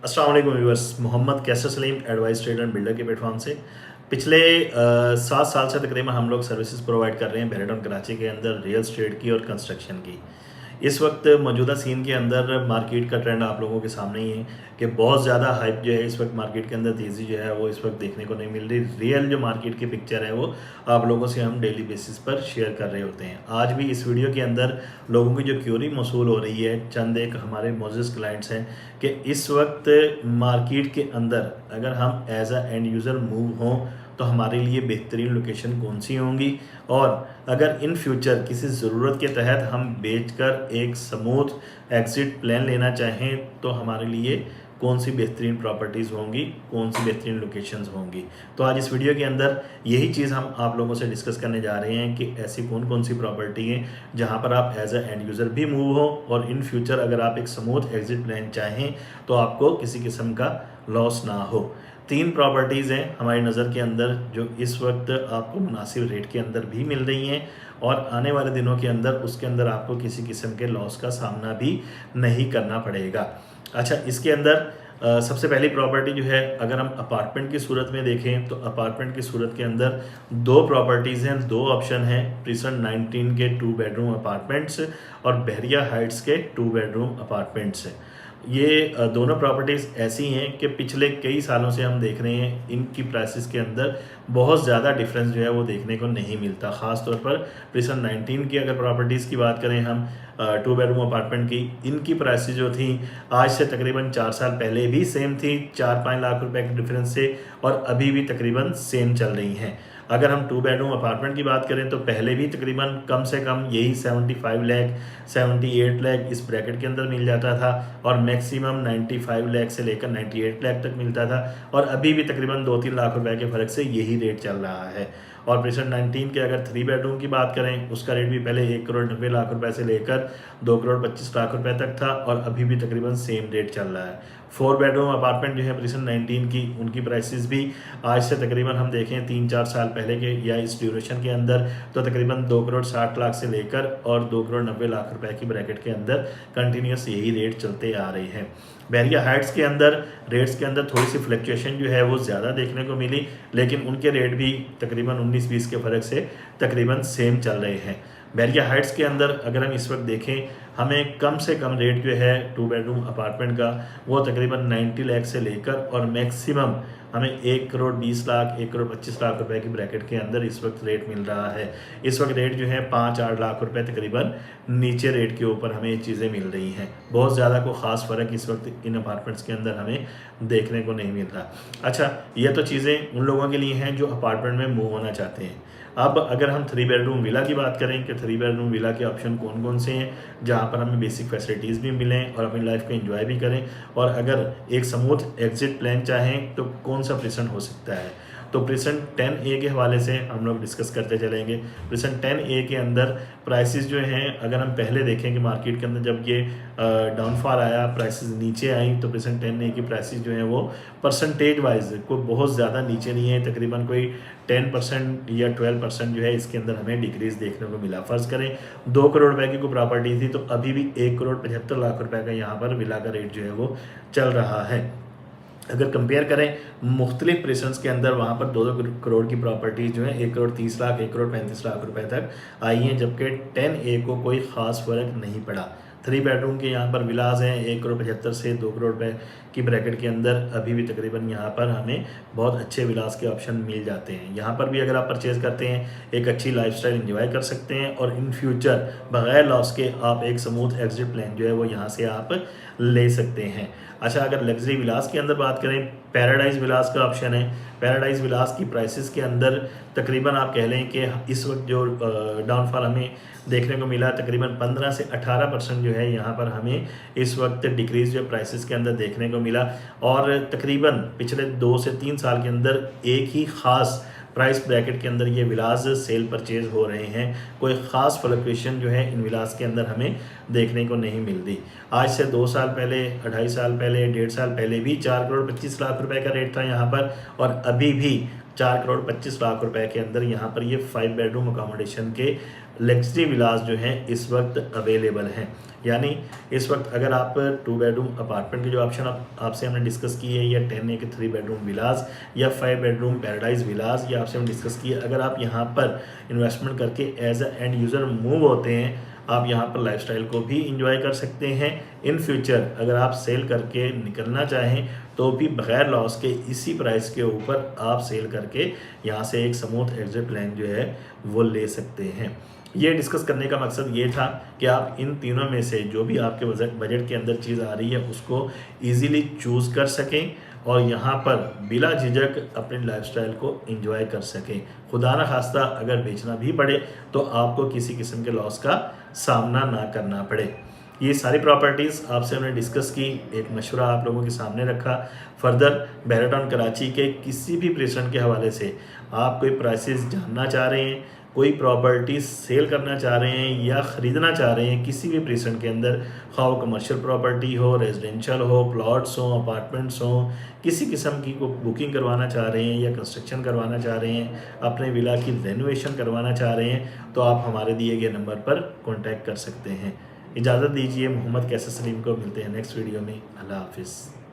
अस्सलाम वालेकुम viewers. Mohammed Kaiser Salim advice trader and builder के प्लेटफॉर्म से पिछले 7 साल से तकरीबन हम लोग सर्विसेज प्रोवाइड कर रहे हैं बेरेटन कराची के अंदर रियल स्टेट की और कंस्ट्रक्शन की। इस वक्त मौजूदा सीन के अंदर मार्केट का ट्रेंड आप लोगों के सामने ही है कि बहुत ज़्यादा हाइप जो है इस वक्त मार्केट के अंदर तेज़ी जो है वो इस वक्त देखने को नहीं मिल रही। रियल जो मार्केट की पिक्चर है वो आप लोगों से हम डेली बेसिस पर शेयर कर रहे होते हैं। आज भी इस वीडियो के अंदर लोगों की जो क्यूरी मौसूल हो रही है, चंद एक हमारे मोजिस क्लाइंट्स हैं कि इस वक्त मार्केट के अंदर अगर हम as a end user move हों तो हमारे लिए बेहतरीन लोकेशन कौन सी होंगी, और अगर इन फ्यूचर किसी ज़रूरत के तहत हम बेचकर एक स्मूथ एग्ज़िट प्लान लेना चाहें तो हमारे लिए कौन सी बेहतरीन प्रॉपर्टीज़ होंगी, कौन सी बेहतरीन लोकेशंस होंगी। तो आज इस वीडियो के अंदर यही चीज़ हम आप लोगों से डिस्कस करने जा रहे हैं कि ऐसी कौन कौन सी प्रॉपर्टी हैं जहां पर आप एज अ एंड यूज़र भी मूव हो और इन फ्यूचर अगर आप एक स्मूथ एग्ज़िट प्लान चाहें तो आपको किसी किस्म का लॉस ना हो। 3 प्रॉपर्टीज़ हैं हमारी नज़र के अंदर जो इस वक्त आपको मुनासिब रेट के अंदर भी मिल रही हैं और आने वाले दिनों के अंदर उसके अंदर आपको किसी किस्म के लॉस का सामना भी नहीं करना पड़ेगा। अच्छा, इसके अंदर सबसे पहली प्रॉपर्टी जो है अगर हम अपार्टमेंट की सूरत में देखें तो अपार्टमेंट की सूरत के अंदर 2 प्रॉपर्टीज़ हैं, 2 ऑप्शन हैं। प्रिसन 19 के 2 बेडरूम अपार्टमेंट्स और बहरिया हाइट्स के 2 बेडरूम अपार्टमेंट्स हैं। ये दोनों प्रॉपर्टीज़ ऐसी हैं कि पिछले कई सालों से हम देख रहे हैं इनकी प्राइसेस के अंदर बहुत ज़्यादा डिफरेंस जो है वो देखने को नहीं मिलता। ख़ास तौर पर प्रिसन 19 की अगर प्रॉपर्टीज़ की बात करें हम 2 बेडरूम अपार्टमेंट की, इनकी प्राइसेस जो थी आज से तकरीबन 4 साल पहले भी सेम थी, 4-5 लाख रुपए के डिफरेंस से, और अभी भी तकरीबन सेम चल रही हैं। अगर हम 2 बेडरूम अपार्टमेंट की बात करें तो पहले भी तकरीबन कम से कम यही 75 लाख 78 लाख इस ब्रैकेट के अंदर मिल जाता था और मैक्सिमम 95 लाख से लेकर 98 लाख तक मिलता था, और अभी भी तकरीबन 2-3 लाख रुपए के फ़र्क से यही रेट चल रहा है। और प्रिसन 19 के अगर 3 बेडरूम की बात करें उसका रेट भी पहले 1 करोड़ 90 लाख रुपए से लेकर 2 करोड़ 25 लाख रुपए तक था और अभी भी तकरीबन सेम रेट चल रहा है। 4 बेडरूम अपार्टमेंट जो है प्रिसन 19 की, उनकी प्राइसेस भी आज से तकरीबन हम देखें 3-4 साल पहले के या इस ड्यूरेशन के अंदर तो तकरीबन 2 करोड़ 60 लाख से लेकर और 2 करोड़ 90 लाख रुपए की ब्रैकेट के अंदर कंटिन्यूस यही रेट चलते आ रहे हैं। बहरिया हाइट्स के अंदर रेट्स के अंदर थोड़ी सी फ्लक्चुएशन जो है वो ज़्यादा देखने को मिली, लेकिन उनके रेट भी तकरीबन 19-20 के फ़र्क से तकरीबन सेम चल रहे हैं। बहरिया हाइट्स के अंदर अगर हम इस वक्त देखें हमें कम से कम रेट जो है 2 बेडरूम अपार्टमेंट का वो तकरीबन 90 लाख से लेकर और मैक्सिमम हमें 1 करोड़ 20 लाख 1 करोड़ 25 लाख रुपए की ब्रैकेट के अंदर इस वक्त रेट मिल रहा है। इस वक्त रेट जो है 5-8 लाख रुपए तकरीबन नीचे रेट के ऊपर हमें ये चीज़ें मिल रही हैं। बहुत ज़्यादा को ख़ास फ़र्क इस वक्त इन अपार्टमेंट्स के अंदर हमें देखने को नहीं मिल रहा। अच्छा, ये तो चीज़ें उन लोगों के लिए हैं जो अपार्टमेंट में मूव होना चाहते हैं। अब अगर हम 3 बेडरूम विला की बात करें कि 3 बेडरूम विला के ऑप्शन कौन कौन से हैं जहां पर हमें बेसिक फैसिलिटीज़ भी मिलें और अपनी लाइफ को एंजॉय भी करें, और अगर एक स्मूथ एग्जिट प्लान चाहें तो कौन सा प्रिसन हो सकता है। तो प्रिसन 10A के हवाले से हम लोग डिस्कस करते चलेंगे। प्रिसन 10A के अंदर प्राइसेस जो हैं अगर हम पहले देखें कि मार्केट के अंदर जब ये डाउनफॉल आया, प्राइसेस नीचे आई, तो प्रिसन 10A की प्राइसेस जो हैं वो परसेंटेज वाइज कोई बहुत ज़्यादा नीचे नहीं है, तकरीबन कोई 10% या 12% जो है इसके अंदर हमें डिक्रीज़ देखने को मिला। फ़र्ज़ करें 2 करोड़ रुपए की कोई प्रॉपर्टी थी तो अभी भी 1 करोड़ 75 लाख रुपए का यहाँ पर विला का रेट जो है वो चल रहा है। अगर कंपेयर करें मुख्तलिफ प्रिसन्स के अंदर वहाँ पर 2-2 करोड़ की प्रॉपर्टीज़ जो है 1 करोड़ 30 लाख 1 करोड़ 35 लाख रुपए तक आई हैं, जबकि 10A को कोई ख़ास फ़र्क नहीं पड़ा। 3 बेडरूम के यहाँ पर विलास हैं 1 करोड़ 75 से 2 करोड़ रुपए की ब्रैकेट के अंदर अभी भी तकरीबन यहाँ पर हमें बहुत अच्छे विलास के ऑप्शन मिल जाते हैं। यहाँ पर भी अगर आप परचेज़ करते हैं एक अच्छी लाइफस्टाइल एंजॉय कर सकते हैं और इन फ्यूचर बग़ैर लॉस के आप एक स्मूथ एग्जिट प्लान जो है वो यहाँ से आप ले सकते हैं। अच्छा, अगर लग्जरी विलास के अंदर बात करें, पैराडाइज विलास का ऑप्शन है। पैराडाइज विलास की प्राइसेस के अंदर तकरीबन आप कह लें कि इस वक्त जो डाउनफॉल हमें देखने को मिला तकरीबन 15 से 18% जो है यहाँ पर हमें इस वक्त डिक्रीज़ जो प्राइसेस के अंदर देखने को मिला, और तकरीबन पिछले 2 से 3 साल के अंदर एक ही ख़ास प्राइस ब्रैकेट के अंदर ये विलास सेल परचेज हो रहे हैं। कोई ख़ास फ्लक्चुएशन जो है इन विलास के अंदर हमें देखने को नहीं मिलती। आज से 2 साल पहले, 2.5 साल पहले, 1.5 साल पहले भी 4 करोड़ 25 लाख रुपए का रेट था यहाँ पर, और अभी भी 4 करोड़ 25 लाख रुपए के अंदर यहाँ पर ये 5 बेडरूम अकोमोडेशन के लग्जरी विलास जो हैं इस वक्त अवेलेबल हैं। यानी इस वक्त अगर आप 2 बेडरूम अपार्टमेंट के जो ऑप्शन आपसे हमने डिस्कस किए या 10 के 3 बेडरूम विलास या 5 बेडरूम पैराडाइज विलास, ये आपसे हमने डिस्कस किए, अगर आप यहाँ पर इन्वेस्टमेंट करके as a end user move होते हैं, आप यहाँ पर लाइफस्टाइल को भी इंजॉय कर सकते हैं। इन फ्यूचर अगर आप सेल करके निकलना चाहें तो भी बगैर लॉस के इसी प्राइस के ऊपर आप सेल करके यहाँ से एक स्मूथ एग्जिट प्लान जो है वो ले सकते हैं। ये डिस्कस करने का मकसद ये था कि आप इन तीनों में से जो भी आपके बजट के अंदर चीज़ आ रही है उसको ईज़िली चूज़ कर सकें और यहाँ पर बिला झिझक अपनी लाइफस्टाइल को एंजॉय कर सकें। खुदा न खास्ता अगर बेचना भी पड़े तो आपको किसी किस्म के लॉस का सामना ना करना पड़े। ये सारी प्रॉपर्टीज़ आपसे हमने डिस्कस की, एक मशवरा आप लोगों के सामने रखा। फर्दर बैराटन कराची के किसी भी प्रेसिडेंट के हवाले से आप कोई प्राइसेस जानना चाह रहे हैं, कोई प्रॉपर्टी सेल करना चाह रहे हैं या ख़रीदना चाह रहे हैं किसी भी प्रेसिडेंट के अंदर, खा वो कमर्शियल प्रॉपर्टी हो, रेजिडेंशियल हो, प्लॉट्स हो, अपार्टमेंट्स हो, किसी किस्म की को बुकिंग करवाना चाह रहे हैं या कंस्ट्रक्शन करवाना चाह रहे हैं, अपने विला की रेनोवेशन करवाना चाह रहे हैं, तो आप हमारे दिए गए नंबर पर कॉन्टैक्ट कर सकते हैं। इजाज़त दीजिए, मोहम्मद कैसर सलीम को मिलते हैं नेक्स्ट वीडियो में। अल्लाह हाफिज़।